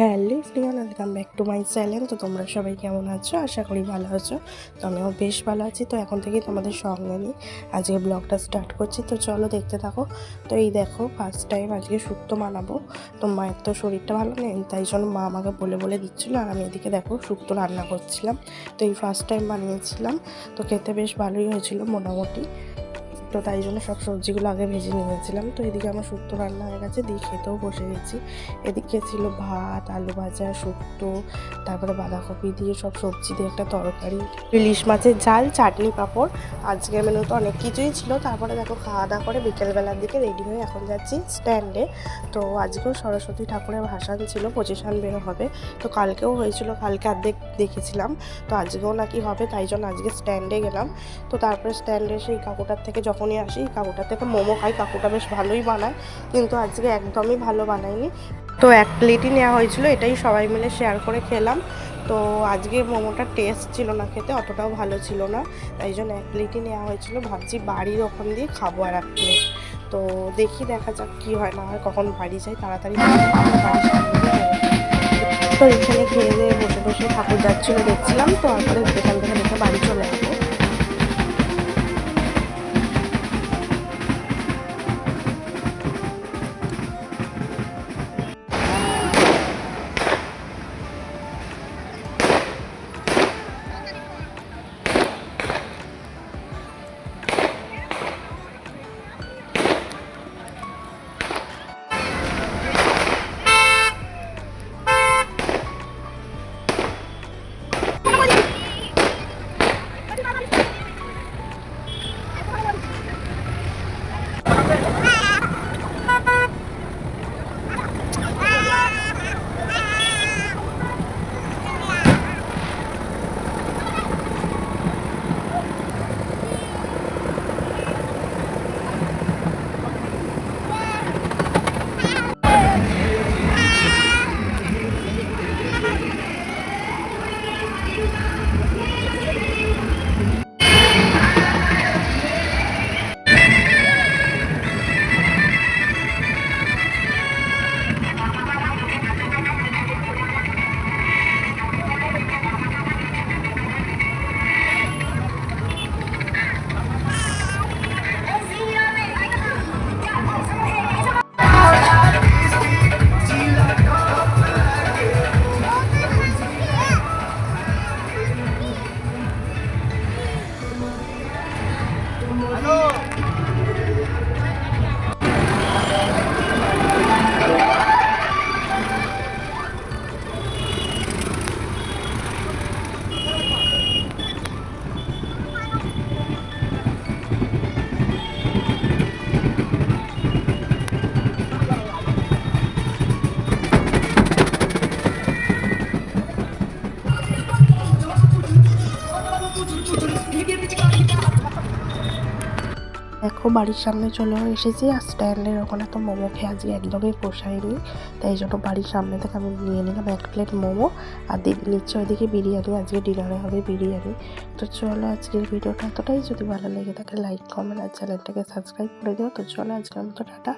Hello everyone, welcome back to my channel. তো তোমরা সবাই কেমন আছো? আশা করি ভালো আছো। তো আমিও বেশ ভালো আছি। তো এখন থেকেই তোমাদের সঙ্গে নিয়ে আজকে ব্লগটা স্টার্ট করছি। তো চলো দেখতে থাকো। তো এই দেখো, ফার্স্ট টাইম আজকে শুক্তো বানাবো। তো মায়ের তো শরীরটা ভালো নেই, তাই জন্য মা আমাকে বলে দিচ্ছিলো, আর আমি এদিকে দেখো শুক্তো রান্না করছিলাম। তো এই ফার্স্ট টাইম বানিয়েছিলাম। তো খেতে বেশ ভালোই হয়েছিল মোটামুটি। তো তাই জন্য সব সবজিগুলো আগে ভেজে নিয়েছিলাম। তো এদিকে আমার শুক্তো রান্না হয়ে গেছে, দিয়ে খেতেও বসে গেছি। এদিকে ছিল ভাত, আলু ভাজা, শুক্তো, তারপরে বাঁধাকপি দিয়ে সব সবজি দিয়ে একটা তরকারি, ইলিশ মাছের ঝাল, চাটনি, পাঁপড়। আজকের মেনু তো অনেক কিছুই ছিল। তারপরে দেখো খাওয়া দাওয়া করে বিকেলবেলার দিকে রেডি হয়ে এখন যাচ্ছি স্ট্যান্ডে। তো আজকেও সরস্বতী ঠাকুরের ভাসান ছিল, পজিশন বের হবে। তো কালকেও হয়েছিল, কালকে অর্ধেক দেখেছিলাম। তো আজকেও নাকি হবে, তাই জন্য আজকে স্ট্যান্ডে গেলাম। তো তারপরে স্ট্যান্ডে সেই কাকুটার থেকে যখনই আসি, কাকুটার থেকে মোমো খাই। কাকুটা বেশ ভালোই বানায়, কিন্তু আজকে একদমই ভালো বানায়নি। তো এক প্লেটই নেওয়া হয়েছিল, এটাই সবাই মিলে শেয়ার করে খেলাম। তো আজকে মোমোটার টেস্ট ছিল না, খেতে অতটাও ভালো ছিল না, তাই জন্য এক প্লেটই নেওয়া হয়েছিল। ভাবছি বাড়ির ওখান দিয়ে খাবো আর এক প্লেট। তো দেখা যাক কী হয় না হয়, কখন বাড়ি যাই তাড়াতাড়ি। তো এখানে খেয়ে দিয়ে বসে বসে ঠাকুর যাচ্ছিলো দেখছিলাম। তো তারপরে এখান থেকে দেখে বাড়ি চলে যাবো। দেখো বাড়ির সামনে চলে এসেছি, আর স্ট্যান্ডের ওখানে তো মোমো খেয়ে আজকে একদমই পোষায়নি, তাই জন্য বাড়ির সামনে থেকে আমি নিয়ে নিলাম এক প্লেট মোমো। আর নিচ্ছে ওইদিকে বিরিয়ানি, আজকে ডিনারে হবে বিরিয়ানি। তো চলো আজকের ভিডিওটা এতটাই। যদি ভালো লেগে থাকে লাইক, কমেন্ট আর চ্যানেলটাকে সাবস্ক্রাইব করে দিও। তো চলো আজকের মতো টাটা।